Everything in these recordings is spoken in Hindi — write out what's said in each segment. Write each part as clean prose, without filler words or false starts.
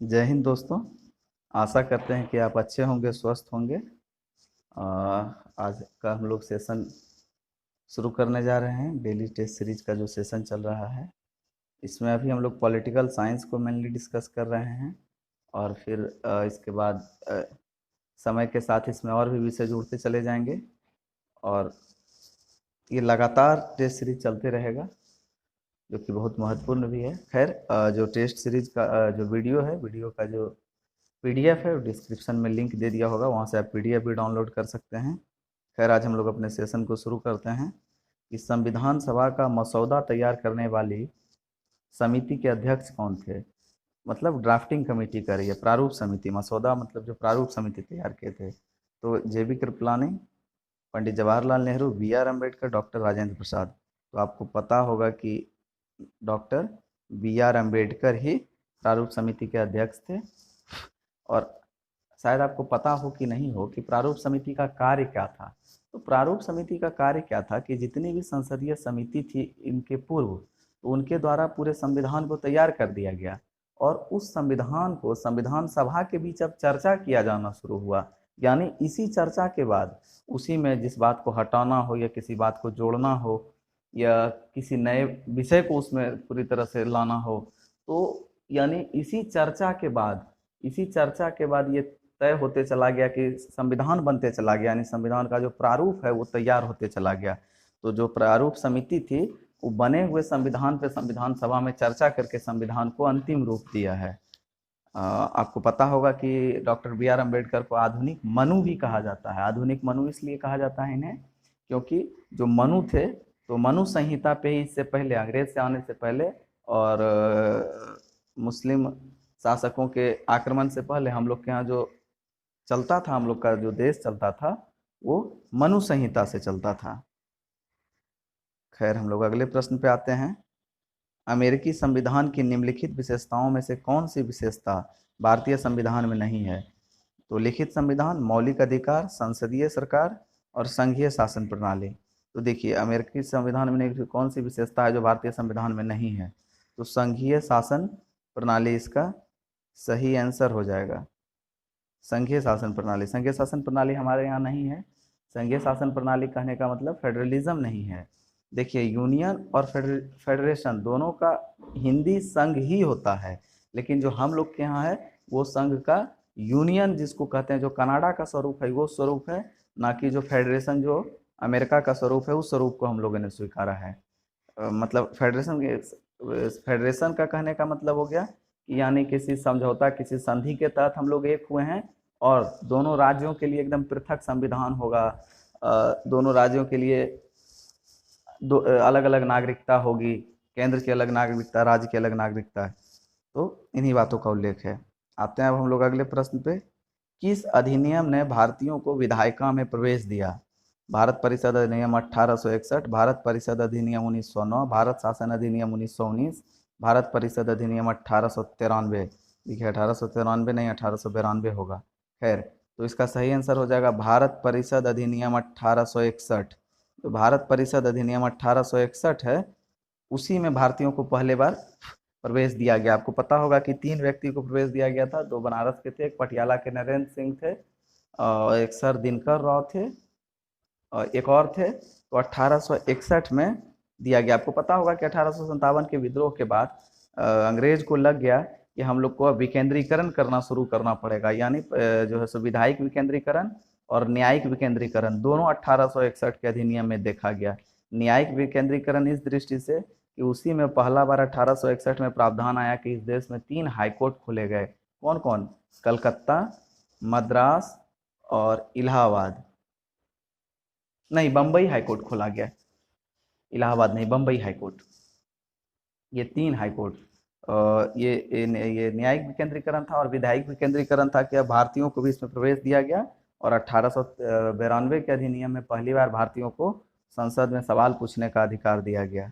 जय हिंद दोस्तों। आशा करते हैं कि आप अच्छे होंगे, स्वस्थ होंगे। आज का हम लोग सेशन शुरू करने जा रहे हैं। डेली टेस्ट सीरीज का जो सेशन चल रहा है, इसमें अभी हम लोग पॉलिटिकल साइंस को मेनली डिस्कस कर रहे हैं। और फिर इसके बाद समय के साथ इसमें और भी विषय जुड़ते चले जाएंगे। और ये लगातार टेस्ट सीरीज चलते रहेगा, जो कि बहुत महत्वपूर्ण भी है। खैर, जो टेस्ट सीरीज का जो वीडियो है, वीडियो का जो पीडीएफ है, डिस्क्रिप्शन में लिंक दे दिया होगा, वहाँ से आप पीडीएफ भी डाउनलोड कर सकते हैं। खैर, आज हम लोग अपने सेशन को शुरू करते हैं कि संविधान सभा का मसौदा तैयार करने वाली समिति के अध्यक्ष कौन थे। मतलब ड्राफ्टिंग कमेटी कर रही है, प्रारूप समिति। मसौदा मतलब जो प्रारूप समिति तैयार किए थे, तो J B Kripalani, Pandit Jawaharlal Nehru, B R Ambedkar, doctor Rajendra Prasad. तो आपको पता होगा कि डॉक्टर बी आर अम्बेडकर ही प्रारूप समिति के अध्यक्ष थे। और शायद आपको पता हो कि नहीं हो कि प्रारूप समिति का कार्य क्या था। तो प्रारूप समिति का कार्य क्या था कि जितनी भी संसदीय समिति थी इनके पूर्व, तो उनके द्वारा पूरे संविधान को तैयार कर दिया गया। और उस संविधान को संविधान सभा के बीच अब चर्चा किया जाना शुरू हुआ। यानी इसी चर्चा के बाद उसी में जिस बात को हटाना हो या किसी बात को जोड़ना हो या किसी नए विषय को उसमें पूरी तरह से लाना हो, तो यानी इसी चर्चा के बाद ये तय होते चला गया कि संविधान बनते चला गया। यानी संविधान का जो प्रारूप है वो तैयार होते चला गया। तो जो प्रारूप समिति थी, वो बने हुए संविधान पे संविधान सभा में चर्चा करके संविधान को अंतिम रूप दिया है। आपको पता होगा कि डॉक्टर बी आर अम्बेडकर को आधुनिक मनु भी कहा जाता है। आधुनिक मनु इसलिए कहा जाता है इन्हें, क्योंकि जो मनु थे, तो मनु संहिता पे ही इससे पहले, अंग्रेज से आने से पहले और मुस्लिम शासकों के आक्रमण से पहले हम लोग के यहाँ जो चलता था, हम लोग का जो देश चलता था, वो मनु संहिता से चलता था। खैर, हम लोग अगले प्रश्न पे आते हैं। अमेरिकी संविधान की निम्नलिखित विशेषताओं में से कौन सी विशेषता भारतीय संविधान में नहीं है। तो लिखित संविधान, मौलिक अधिकार, संसदीय सरकार और संघीय शासन प्रणाली। तो देखिए, अमेरिकी संविधान में कौन सी विशेषता है जो भारतीय संविधान में नहीं है। तो संघीय शासन प्रणाली इसका सही आंसर हो जाएगा। संघीय शासन प्रणाली, संघीय शासन प्रणाली हमारे यहाँ नहीं है। संघीय शासन प्रणाली कहने का मतलब फेडरलिज्म नहीं है। देखिए, यूनियन और फेडरेशन दोनों का हिंदी संघ ही होता है, लेकिन जो हम लोग के यहाँ है वो संघ का यूनियन जिसको कहते हैं, जो कनाडा का स्वरूप है वो स्वरूप है, ना कि जो फेडरेशन जो अमेरिका का स्वरूप है उस स्वरूप को हम लोगों ने स्वीकारा है। मतलब फेडरेशन का कहने का मतलब हो गया कि यानी किसी समझौता, किसी संधि के तहत हम लोग एक हुए हैं और दोनों राज्यों के लिए एकदम पृथक संविधान होगा। दोनों राज्यों के लिए दो अलग अलग नागरिकता होगी, केंद्र की अलग नागरिकता, राज्य की अलग नागरिकता। तो इन्हीं बातों का उल्लेख है। आते हैं अब हम लोग अगले प्रश्न पे। किस अधिनियम ने भारतीयों को विधायिका में प्रवेश दिया। भारत परिषद अधिनियम 1861, भारत परिषद अधिनियम 1909, भारत शासन अधिनियम 1919, भारत परिषद अधिनियम 1893। देखिए, 1893 नहीं, 1892 होगा। खैर, तो इसका सही आंसर हो जाएगा भारत परिषद अधिनियम 1861। तो भारत परिषद अधिनियम 1861 है, उसी में भारतीयों को पहले बार प्रवेश दिया गया। आपको पता होगा कि 3 व्यक्ति को प्रवेश दिया गया था। 2 बनारस के थे, एक पटियाला के नरेंद्र सिंह थे, और एक सर दिनकर राव थे, और एक और थे। तो 1861 में दिया गया। आपको पता होगा कि 1857 के विद्रोह के बाद अंग्रेज को लग गया कि हम लोग को विकेंद्रीकरण करना शुरू करना पड़ेगा। यानी जो है सो विधायिक विकेंद्रीकरण और न्यायिक विकेंद्रीकरण दोनों 1861 के अधिनियम में देखा गया। न्यायिक विकेंद्रीकरण इस दृष्टि से कि उसी में पहला बार 1861 में प्रावधान आया कि इस देश में 3 हाईकोर्ट खोले गए। कौन कौन? कलकत्ता, मद्रास और इलाहाबाद। नहीं, बम्बई हाईकोर्ट खोला गया, इलाहाबाद नहीं, बम्बई हाईकोर्ट। ये 3 हाईकोर्ट, ये न्यायिक विकेंद्रीकरण था और विधायिक विकेंद्रीकरण था कि अब भारतीयों को भी इसमें प्रवेश दिया गया। और 1892 के अधिनियम में पहली बार भारतीयों को संसद में सवाल पूछने का अधिकार दिया गया।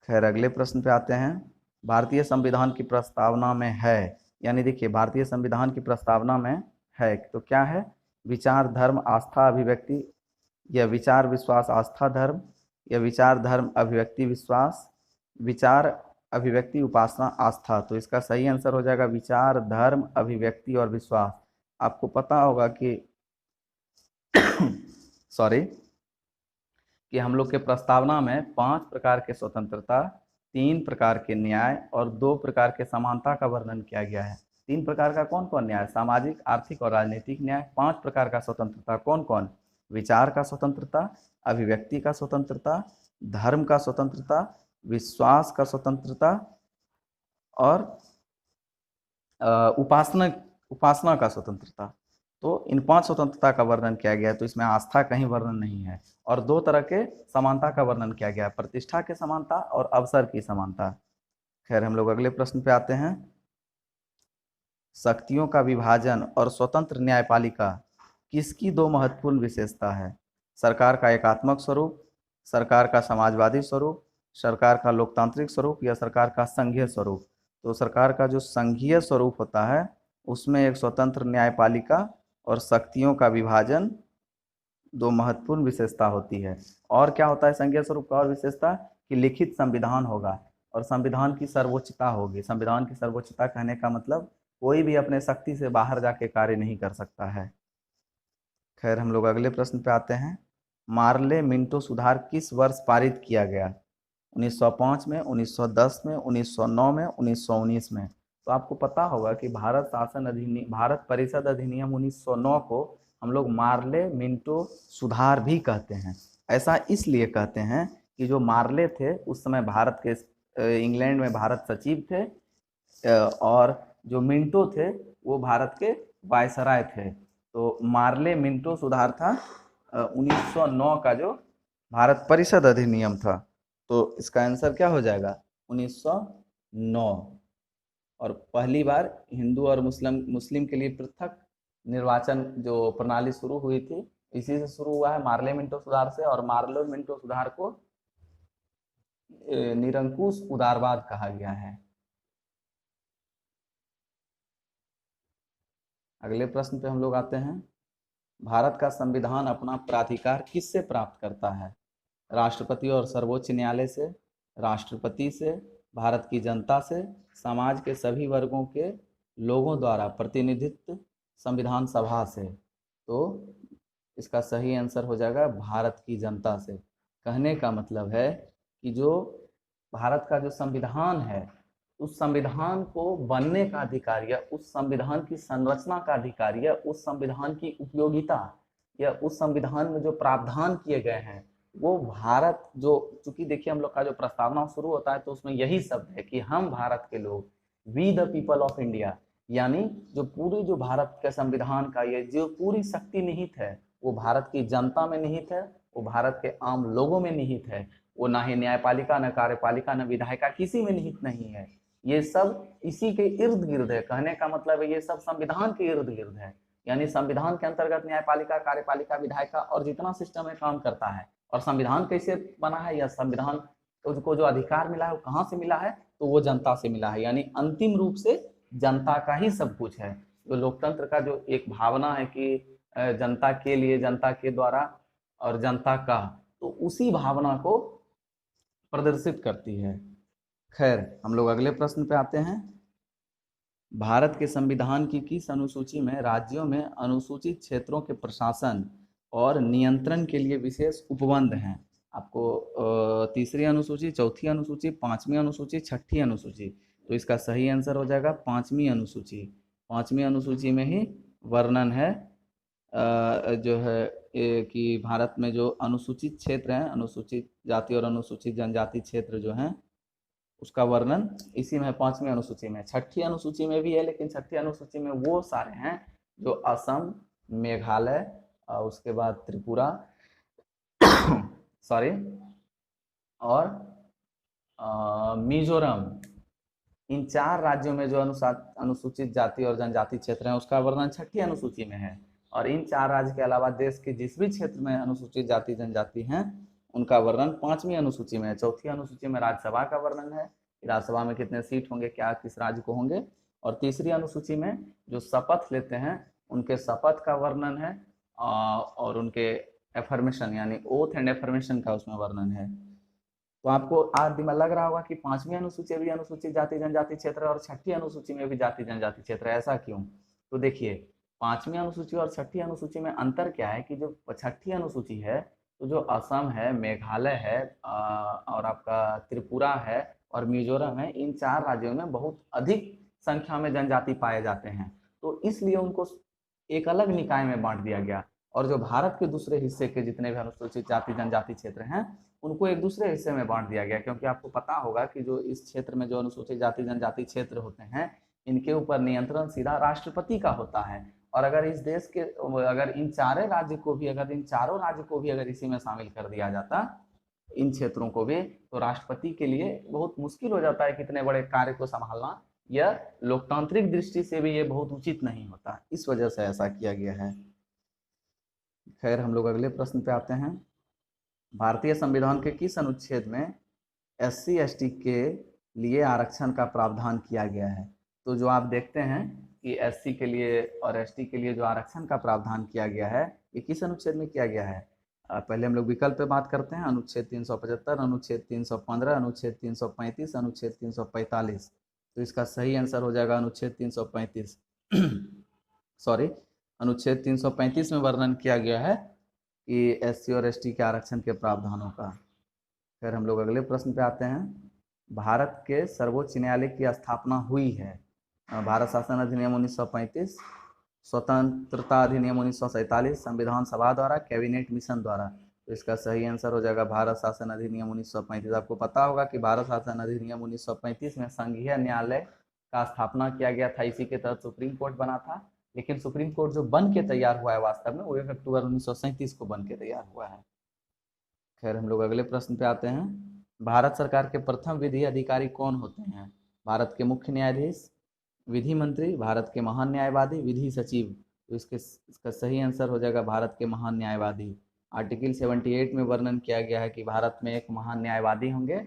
खैर, अगले प्रश्न पे आते हैं। भारतीय संविधान की प्रस्तावना में है, यानी देखिए, भारतीय संविधान की प्रस्तावना में है तो क्या है? विचार, धर्म, आस्था, अभिव्यक्ति, या विचार, विश्वास, आस्था, धर्म, या विचार, धर्म, अभिव्यक्ति, विश्वास, विचार, अभिव्यक्ति, उपासना, आस्था। तो इसका सही आंसर हो जाएगा विचार, धर्म, अभिव्यक्ति और विश्वास। आपको पता होगा कि सॉरी कि हम लोग के प्रस्तावना में 5 प्रकार के स्वतंत्रता, 3 प्रकार के न्याय और 2 प्रकार के समानता का वर्णन किया गया है। 3 प्रकार का कौन कौन न्याय? सामाजिक, आर्थिक और राजनीतिक न्याय। 5 प्रकार का स्वतंत्रता कौन कौन? विचार का स्वतंत्रता, अभिव्यक्ति का स्वतंत्रता, धर्म का स्वतंत्रता, विश्वास का स्वतंत्रता और उपासना का स्वतंत्रता। तो इन 5 स्वतंत्रता का वर्णन किया गया है। तो इसमें आस्था कहीं वर्णन नहीं है। और 2 तरह के समानता का वर्णन किया गया है, प्रतिष्ठा की समानता और अवसर की समानता। खैर, हम लोग अगले प्रश्न पे आते हैं। शक्तियों का विभाजन और स्वतंत्र न्यायपालिका किसकी 2 महत्वपूर्ण विशेषता है? सरकार का एकात्मक स्वरूप, सरकार का समाजवादी स्वरूप, सरकार का लोकतांत्रिक स्वरूप या सरकार का संघीय स्वरूप। तो सरकार का जो संघीय स्वरूप होता है उसमें एक स्वतंत्र न्यायपालिका और शक्तियों का विभाजन 2 महत्वपूर्ण विशेषता होती है। और क्या होता है संघीय स्वरूप का और विशेषता? कि लिखित संविधान होगा और संविधान की सर्वोच्चता होगी। संविधान की सर्वोच्चता कहने का मतलब कोई भी अपने शक्ति से बाहर जाके कार्य नहीं कर सकता है। खैर, हम लोग अगले प्रश्न पे आते हैं। मार्ले मिंटो सुधार किस वर्ष पारित किया गया? 1905 में, 1910 में, 1909 में, 1919 में। तो आपको पता होगा कि भारत परिषद अधिनियम 1909 को हम लोग मार्ले मिंटो सुधार भी कहते हैं। ऐसा इसलिए कहते हैं कि जो मार्ले थे उस समय भारत के इंग्लैंड में भारत सचिव थे और जो मिंटो थे वो भारत के वायसराय थे। तो मार्ले मिंटो सुधार था 1909 का जो भारत परिषद अधिनियम था। तो इसका आंसर क्या हो जाएगा? 1909। और पहली बार हिंदू और मुस्लिम के लिए पृथक निर्वाचन जो प्रणाली शुरू हुई थी इसी से शुरू हुआ है, मार्ले मिंटो सुधार से। और मार्ले मिंटो सुधार को निरंकुश उदारवाद कहा गया है। अगले प्रश्न पे हम लोग आते हैं। भारत का संविधान अपना प्राधिकार किससे प्राप्त करता है? राष्ट्रपति और सर्वोच्च न्यायालय से, राष्ट्रपति से, भारत की जनता से, समाज के सभी वर्गों के लोगों द्वारा प्रतिनिधित्व संविधान सभा से। तो इसका सही आंसर हो जाएगा भारत की जनता से। कहने का मतलब है कि जो भारत का जो संविधान है उस संविधान को बनने का अधिकार या उस संविधान की संरचना का अधिकार या उस संविधान की उपयोगिता या उस संविधान में जो प्रावधान किए गए हैं वो भारत जो, चूंकि देखिए हम लोग का जो प्रस्तावना शुरू होता है तो उसमें यही शब्द है कि हम भारत के लोग, we the people of India, यानी जो पूरी जो भारत के संविधान का ये जो पूरी शक्ति निहित है वो भारत की जनता में निहित है, वो भारत के आम लोगों में निहित है। वो ना ही न्यायपालिका, न कार्यपालिका, न विधायिका, किसी में निहित नहीं है। ये सब इसी के इर्द गिर्द है। कहने का मतलब है ये सब संविधान के इर्द गिर्द है। यानी संविधान के अंतर्गत न्यायपालिका, कार्यपालिका, विधायिका और जितना सिस्टम है काम करता है। और संविधान कैसे बना है या संविधान को जो अधिकार मिला है वो कहाँ से मिला है? तो वो जनता से मिला है। यानी अंतिम रूप से जनता का ही सब कुछ है। तो लोकतंत्र का जो एक भावना है कि जनता के लिए, जनता के द्वारा और जनता का, तो उसी भावना को प्रदर्शित करती है। खैर, हम लोग अगले प्रश्न पे आते हैं। भारत के संविधान की किस अनुसूची में राज्यों में अनुसूचित क्षेत्रों के प्रशासन और नियंत्रण के लिए विशेष उपबंध हैं? आपको तीसरी अनुसूची, चौथी अनुसूची, 5वीं अनुसूची, 6ठी अनुसूची। तो इसका सही आंसर हो जाएगा 5वीं अनुसूची। 5वीं अनुसूची में ही वर्णन है जो है कि भारत में जो अनुसूचित क्षेत्र हैं, अनुसूचित जाति और अनुसूचित जनजाति क्षेत्र जो हैं उसका वर्णन इसी में 5वीं अनुसूची में। 6ठी अनुसूची में भी है, लेकिन 6ठी अनुसूची में वो सारे हैं जो असम, मेघालय, उसके बाद त्रिपुरा सॉरी और मिजोरम, इन 4 राज्यों में जो अनुसूचित जाति और जनजाति क्षेत्र हैं उसका वर्णन 6ठी अनुसूची में है। और इन 4 राज्य के अलावा देश के जिस भी क्षेत्र में अनुसूचित जाति जनजाति हैं उनका वर्णन 5वीं अनुसूची में है। चौथी अनुसूची में राज्यसभा का वर्णन है, राज्यसभा में कितने सीट होंगे, क्या किस राज्य को होंगे। और तीसरी अनुसूची में जो शपथ लेते हैं उनके शपथ का वर्णन है और उनके एफर्मेशन यानी ओथ एंड एफर्मेशन का उसमें वर्णन है। तो आपको आज दिमाग लग रहा होगा कि 5वीं अनुसूची भी अनुसूचित जाति जनजाति क्षेत्र और 6ठी अनुसूची में भी जाति जनजाति क्षेत्र है, ऐसा क्यों? तो देखिए 5वीं अनुसूची और 6ठी अनुसूची में अंतर क्या है कि जो 6ठी अनुसूची है, तो जो असम है, मेघालय है और आपका त्रिपुरा है और मिजोरम है, इन 4 राज्यों में बहुत अधिक संख्या में जनजाति पाए जाते हैं, तो इसलिए उनको एक अलग निकाय में बांट दिया गया। और जो भारत के दूसरे हिस्से के जितने भी अनुसूचित जाति जनजाति क्षेत्र हैं, उनको एक दूसरे हिस्से में बांट दिया गया, क्योंकि आपको पता होगा कि जो इस क्षेत्र में जो अनुसूचित जाति जनजाति क्षेत्र होते हैं, इनके ऊपर नियंत्रण सीधा राष्ट्रपति का होता है। और अगर इस देश के अगर इन चारों राज्य को भी अगर इसी में शामिल कर दिया जाता, इन क्षेत्रों को भी, तो राष्ट्रपति के लिए बहुत मुश्किल हो जाता है कितने बड़े कार्य को संभालना। यह लोकतांत्रिक दृष्टि से भी ये बहुत उचित नहीं होता, इस वजह से ऐसा किया गया है। खैर, हम लोग अगले प्रश्न पे आते हैं। भारतीय संविधान के किस अनुच्छेद में SC ST के लिए आरक्षण का प्रावधान किया गया है? तो जो आप देखते हैं कि SC के लिए और ST के लिए जो आरक्षण का प्रावधान किया गया है, ये किस अनुच्छेद में किया गया है? पहले हम लोग विकल्प पे बात करते हैं। अनुच्छेद 375, अनुच्छेद 315, अनुच्छेद 335, अनुच्छेद 345। तो इसका सही आंसर हो जाएगा अनुच्छेद 335। सॉरी, अनुच्छेद 335 में वर्णन किया गया है कि SC और ST के आरक्षण के प्रावधानों का। फिर हम लोग अगले प्रश्न पे आते हैं। भारत के सर्वोच्च न्यायालय की स्थापना हुई है। भारत शासन अधिनियम 1935, स्वतंत्रता अधिनियम 1947, संविधान सभा द्वारा, कैबिनेट मिशन द्वारा। तो इसका सही आंसर हो जाएगा भारत शासन अधिनियम 1935। आपको पता होगा कि भारत शासन अधिनियम 1935 में संघीय न्यायालय का स्थापना किया गया था, इसी के तहत सुप्रीम कोर्ट बना था। लेकिन सुप्रीम कोर्ट जो बन के तैयार हुआ है वास्तव में, वो 1 अक्टूबर 1937 को बन के तैयार हुआ है। खैर, हम लोग अगले प्रश्न पे आते हैं। भारत सरकार के प्रथम विधि अधिकारी कौन होते हैं? भारत के मुख्य न्यायाधीश, विधि मंत्री, भारत के महान न्यायवादी, विधि सचिव। तो इसका सही आंसर हो जाएगा भारत के महान न्यायवादी। आर्टिकल 78 में वर्णन किया गया है कि भारत में एक महान न्यायवादी होंगे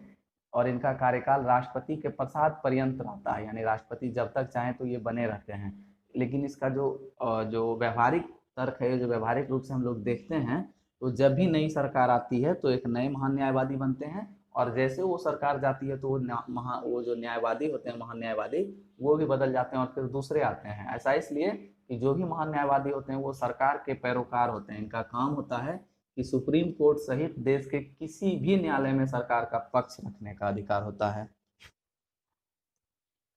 और इनका कार्यकाल राष्ट्रपति के पश्चात पर्यंत रहता है, यानी राष्ट्रपति जब तक चाहें तो ये बने रहते हैं। लेकिन इसका जो व्यवहारिक तर्क है, जो व्यवहारिक रूप से हम लोग देखते हैं, तो जब भी नई सरकार आती है तो एक नए महान न्यायवादी बनते हैं, और जैसे वो सरकार जाती है तो वो जो न्यायवादी होते हैं, महान न्यायवादी, वो भी बदल जाते हैं और फिर दूसरे आते हैं। ऐसा इसलिए कि जो भी महान न्यायवादी होते हैं वो सरकार के पैरोकार होते हैं। इनका काम होता है कि सुप्रीम कोर्ट सहित देश के किसी भी न्यायालय में सरकार का पक्ष रखने का अधिकार होता है।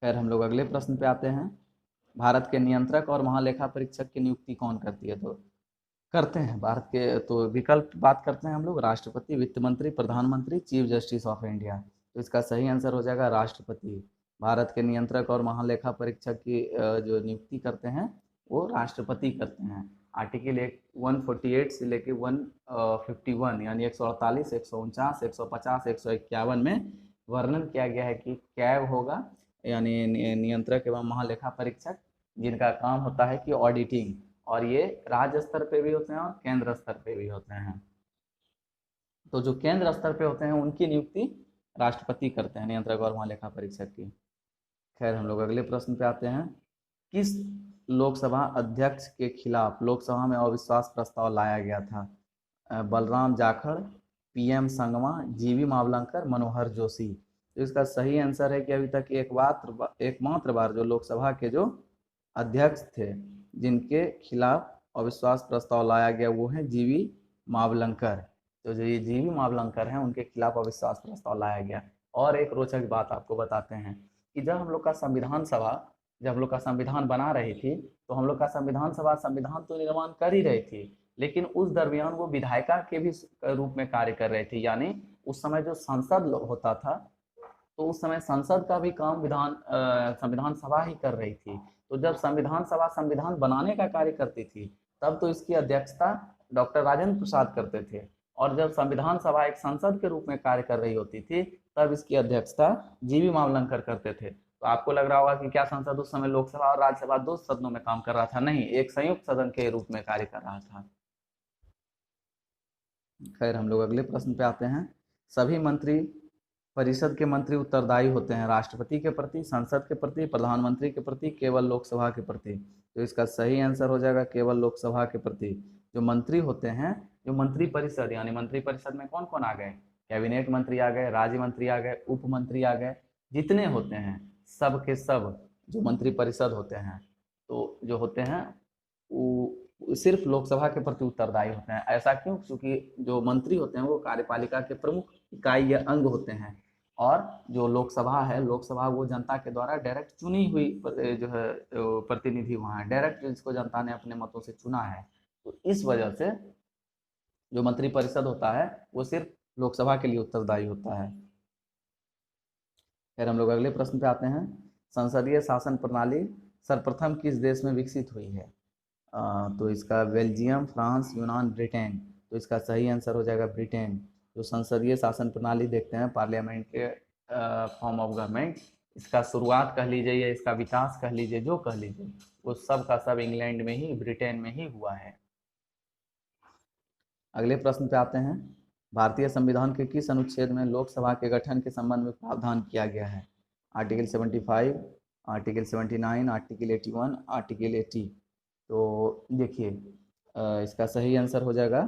फिर हम लोग अगले प्रश्न पे आते हैं। भारत के नियंत्रक और महालेखा परीक्षक की नियुक्ति कौन करती है? तो करते हैं भारत के, तो विकल्प बात करते हैं हम लोग। राष्ट्रपति, वित्त मंत्री, प्रधानमंत्री, चीफ जस्टिस ऑफ इंडिया। तो इसका सही आंसर हो जाएगा राष्ट्रपति। भारत के नियंत्रक और महालेखा परीक्षक की जो नियुक्ति करते हैं वो राष्ट्रपति करते हैं। आर्टिकल 148 से लेके 151 यानी 148, 149, 150, 151 में वर्णन किया गया है कि कैब होगा, यानी नियंत्रक एवं महालेखा परीक्षक, जिनका काम होता है कि ऑडिटिंग, और ये राज्य स्तर पे भी होते हैं और केंद्र स्तर पे भी होते हैं। तो जो केंद्र स्तर पे होते हैं उनकी नियुक्ति राष्ट्रपति करते हैं, नियंत्रक और महालेखा परीक्षक की। खैर, हम लोग अगले प्रश्न पे आते हैं। किस लोकसभा अध्यक्ष के खिलाफ लोकसभा में अविश्वास प्रस्ताव लाया गया था? Balram Jakhar, PM Sangma, GV Mavalankar, Manohar Joshi. तो इसका सही आंसर है कि अभी तक एकमात्र बार जो लोकसभा के जो अध्यक्ष थे जिनके खिलाफ अविश्वास प्रस्ताव लाया गया वो है GV मावलंकर। तो जो ये GV मावलंकर हैं उनके खिलाफ अविश्वास प्रस्ताव लाया गया। और एक रोचक बात आपको बताते हैं कि जब हम लोग का संविधान बना रही थी, तो हम लोग का संविधान तो निर्माण कर ही रही थी, लेकिन उस दरमियान वो विधायिका के भी रूप में कार्य कर रही थी। यानी उस समय जो संसद होता था, तो उस समय संसद का भी काम संविधान सभा ही कर रही थी। तो जब संविधान सभा संविधान बनाने का कार्य करती थी, तब तो इसकी अध्यक्षता डॉक्टर राजेंद्र प्रसाद करते थे, और जब संविधान सभा एक संसद के रूप में कार्य कर रही होती थी, तब इसकी अध्यक्षता GV मावलंकर करते थे। तो आपको लग रहा होगा कि क्या संसद उस समय लोकसभा और राज्यसभा दो सदनों में काम कर रहा था? नहीं, एक संयुक्त सदन के रूप में कार्य कर रहा था। खैर, हम लोग अगले प्रश्न पे आते हैं। सभी मंत्री परिषद के मंत्री उत्तरदायी होते हैं राष्ट्रपति के प्रति, संसद के प्रति, प्रधानमंत्री के प्रति, केवल लोकसभा के प्रति। तो इसका सही आंसर हो जाएगा केवल लोकसभा के प्रति। जो मंत्री होते हैं, जो मंत्री परिषद, यानी मंत्री परिषद में कौन कौन आ गए? कैबिनेट मंत्री आ गए, राज्य मंत्री आ गए, उप मंत्री आ गए, जितने होते हैं सब के सब जो मंत्री परिषद होते हैं, तो जो होते हैं वो सिर्फ लोकसभा के प्रति उत्तरदायी होते हैं। ऐसा क्यों? क्योंकि जो मंत्री होते हैं वो कार्यपालिका के प्रमुख इकाई या अंग होते हैं, और जो लोकसभा है, लोकसभा वो जनता के द्वारा डायरेक्ट चुनी हुई जो है प्रतिनिधि वहाँ है, डायरेक्ट जिसको जनता ने अपने मतों से चुना है। तो इस वजह से जो मंत्री परिषद होता है वो सिर्फ लोकसभा के लिए उत्तरदायी होता है। फिर हम लोग अगले प्रश्न पे आते हैं। संसदीय शासन प्रणाली सर्वप्रथम किस देश में विकसित हुई है? तो इसका बेल्जियम, फ्रांस, यूनान, ब्रिटेन। तो इसका सही आंसर हो जाएगा ब्रिटेन। जो संसदीय शासन प्रणाली देखते हैं, पार्लियामेंट के फॉर्म ऑफ गवर्नमेंट, इसका शुरुआत कह लीजिए या इसका विकास कह लीजिए, जो कह लीजिए, वो सब का सब इंग्लैंड में ही, ब्रिटेन में ही हुआ है। अगले प्रश्न पे आते हैं। भारतीय संविधान के किस अनुच्छेद में लोकसभा के गठन के संबंध में प्रावधान किया गया है? Article 75, article 79, article 81, article 80। तो देखिए इसका सही आंसर हो जाएगा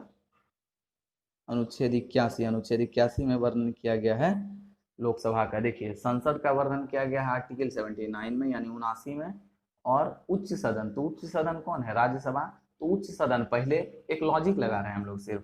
अनुच्छेद 81। अनुच्छेद 81 में वर्णन किया गया है लोकसभा का। देखिए संसद का वर्णन किया गया है आर्टिकल 79 में, यानी 79 में, और उच्च सदन, तो उच्च सदन कौन है? राज्यसभा। तो उच्च सदन, पहले एक लॉजिक लगा रहे हैं हम लोग सिर्फ,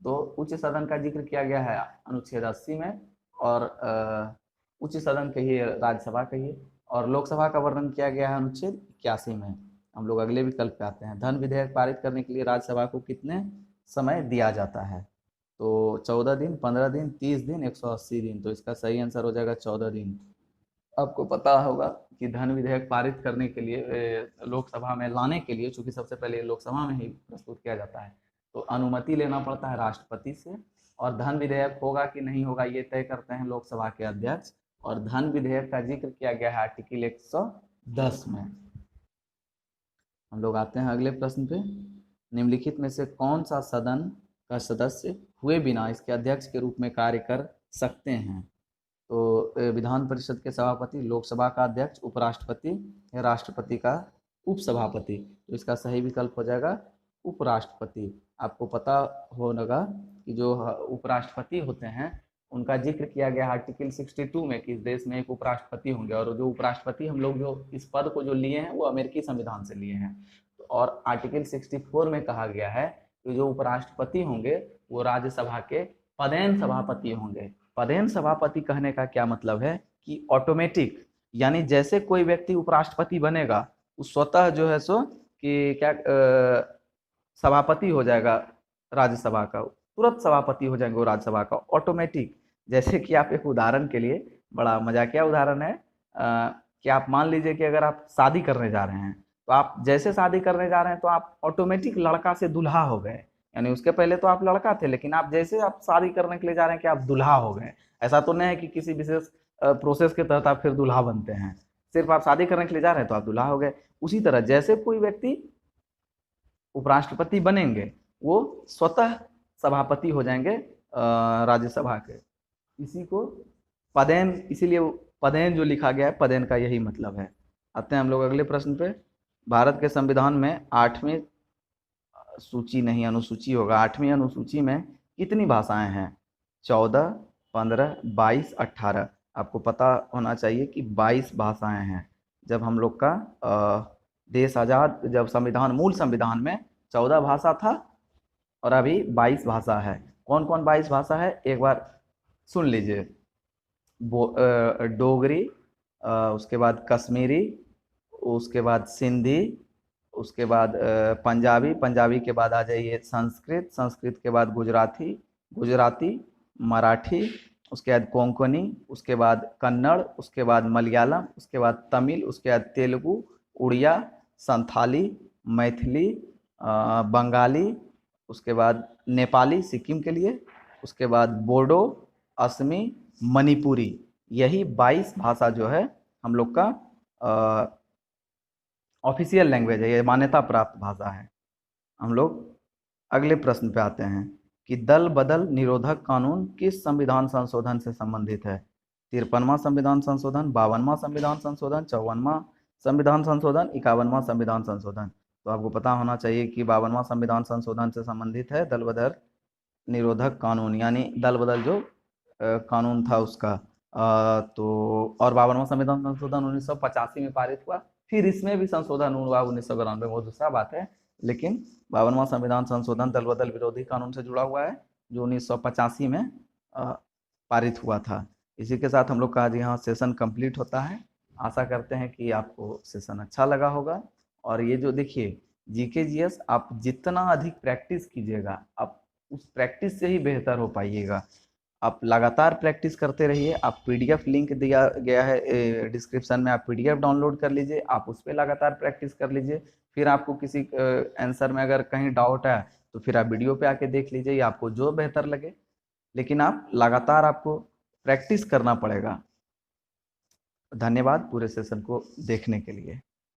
तो उच्च सदन का जिक्र किया गया है अनुच्छेद 80 में, और उच्च सदन कहिए, राज्यसभा कहिए, और लोकसभा का वर्णन किया गया है अनुच्छेद 81 में। हम लोग अगले विकल्प पे आते हैं। धन विधेयक पारित करने के लिए राज्यसभा को कितने समय दिया जाता है? तो 14 दिन, 15 दिन, 30 दिन, 180 दिन। तो इसका सही आंसर हो जाएगा 14 दिन। आपको पता होगा कि धन विधेयक पारित करने के लिए, लोकसभा में लाने के लिए, चूंकि सबसे पहले लोकसभा में ही प्रस्तुत किया जाता है, तो अनुमति लेना पड़ता है राष्ट्रपति से, और धन विधेयक होगा कि नहीं होगा ये तय करते हैं लोकसभा के अध्यक्ष। और धन विधेयक का जिक्र किया गया है आर्टिकल 110 में। हम लोग आते हैं अगले प्रश्न पे। निम्नलिखित में से कौन सा सदन का सदस्य हुए बिना इसके अध्यक्ष के रूप में कार्य कर सकते हैं? तो विधान परिषद के सभापति, लोकसभा का अध्यक्ष, उपराष्ट्रपति, या राष्ट्रपति का उपसभापति। तो इसका सही विकल्प हो जाएगा उपराष्ट्रपति। आपको पता होगा कि जो उपराष्ट्रपति होते हैं उनका जिक्र किया गया आर्टिकल 62 में कि इस देश में एक उपराष्ट्रपति होंगे, और जो उपराष्ट्रपति हम लोग जो इस पद को जो लिए हैं वो अमेरिकी संविधान से लिए हैं। और आर्टिकल 64 में कहा गया है कि जो उपराष्ट्रपति होंगे वो राज्यसभा के पदेन सभापति होंगे। पदेन सभापति कहने का क्या मतलब है कि ऑटोमेटिक, यानी जैसे कोई व्यक्ति उपराष्ट्रपति बनेगा वो स्वतः जो है सो कि क्या सभापति हो जाएगा राज्यसभा का, तुरंत सभापति हो जाएंगे वो राज्यसभा का ऑटोमेटिक। जैसे कि आप एक उदाहरण के लिए, बड़ा मजाकिया उदाहरण है, कि आप मान लीजिए कि अगर आप शादी करने जा रहे हैं, तो आप जैसे शादी करने जा रहे हैं तो आप ऑटोमेटिक लड़का से दूल्हा हो गए, यानी उसके पहले तो आप लड़का थे, लेकिन आप जैसे आप शादी करने के लिए जा रहे हैं कि आप दूल्हा हो गए। ऐसा तो नहीं है कि किसी विशेष प्रोसेस के तहत आप फिर दूल्हा बनते हैं, सिर्फ आप शादी करने के लिए जा रहे हैं तो आप दूल्हा हो गए। उसी तरह जैसे कोई व्यक्ति उपराष्ट्रपति बनेंगे वो स्वतः सभापति हो जाएंगे राज्यसभा के। इसी को पदेन, इसीलिए पदेन जो लिखा गया है, पदेन का यही मतलब है। आते हैं हम लोग अगले प्रश्न पे। भारत के संविधान में 8वीं सूची नहीं, अनुसूची होगा, 8वीं अनुसूची में कितनी भाषाएं हैं? 14, 15, 22, 18। आपको पता होना चाहिए कि 22 भाषाएं हैं। जब हम लोग का देश आज़ाद, जब संविधान, मूल संविधान में 14 भाषा था और अभी 22 भाषा है। कौन कौन 22 भाषा है एक बार सुन लीजिए। डोगरी, उसके बाद कश्मीरी, उसके बाद सिंधी, उसके बाद पंजाबी, पंजाबी के बाद आ जाइए संस्कृत, संस्कृत के बाद गुजराती, गुजराती, मराठी, उसके बाद कोंकणी, उसके बाद कन्नड़, उसके बाद मलयालम, उसके बाद तमिल, उसके बाद तेलुगु, उड़िया, संथाली, मैथिली, बंगाली, उसके बाद नेपाली सिक्किम के लिए, उसके बाद बोडो, असमी, मणिपुरी। यही 22 भाषा जो है हम लोग का ऑफिशियल लैंग्वेज है, ये मान्यता प्राप्त भाषा है। हम लोग अगले प्रश्न पे आते हैं कि दल बदल निरोधक कानून किस संविधान संशोधन से संबंधित है? 53वां संविधान संशोधन, 52वां संविधान संशोधन, 54वां संविधान संशोधन, 51वां संविधान संशोधन। तो आपको पता होना चाहिए कि 52वां संविधान संशोधन से संबंधित है दल बदल निरोधक कानून, यानी दल बदल जो कानून था उसका। तो और 52वां संविधान संशोधन 1985 में पारित हुआ। फिर इसमें भी संशोधन हुआ 1992 में, वो दूसरा बात है। लेकिन 52वां संविधान संशोधन दल बदल विरोधी कानून से जुड़ा हुआ है, जो 1985 में पारित हुआ था। इसी के साथ हम लोग का आज यहाँ सेशन कंप्लीट होता है। आशा करते हैं कि आपको सेशन अच्छा लगा होगा। और ये जो देखिए जीके जीएस आप जितना अधिक प्रैक्टिस कीजिएगा, आप उस प्रैक्टिस से ही बेहतर हो पाइएगा। आप लगातार प्रैक्टिस करते रहिए। आप पीडीएफ लिंक दिया गया है डिस्क्रिप्शन में, आप पीडीएफ डाउनलोड कर लीजिए, आप उस पर लगातार प्रैक्टिस कर लीजिए। फिर आपको किसी आंसर में अगर कहीं डाउट है तो फिर आप वीडियो पे आके देख लीजिए, या आपको जो बेहतर लगे। लेकिन आप लगातार आपको प्रैक्टिस करना पड़ेगा। धन्यवाद पूरे सेशन को देखने के लिए।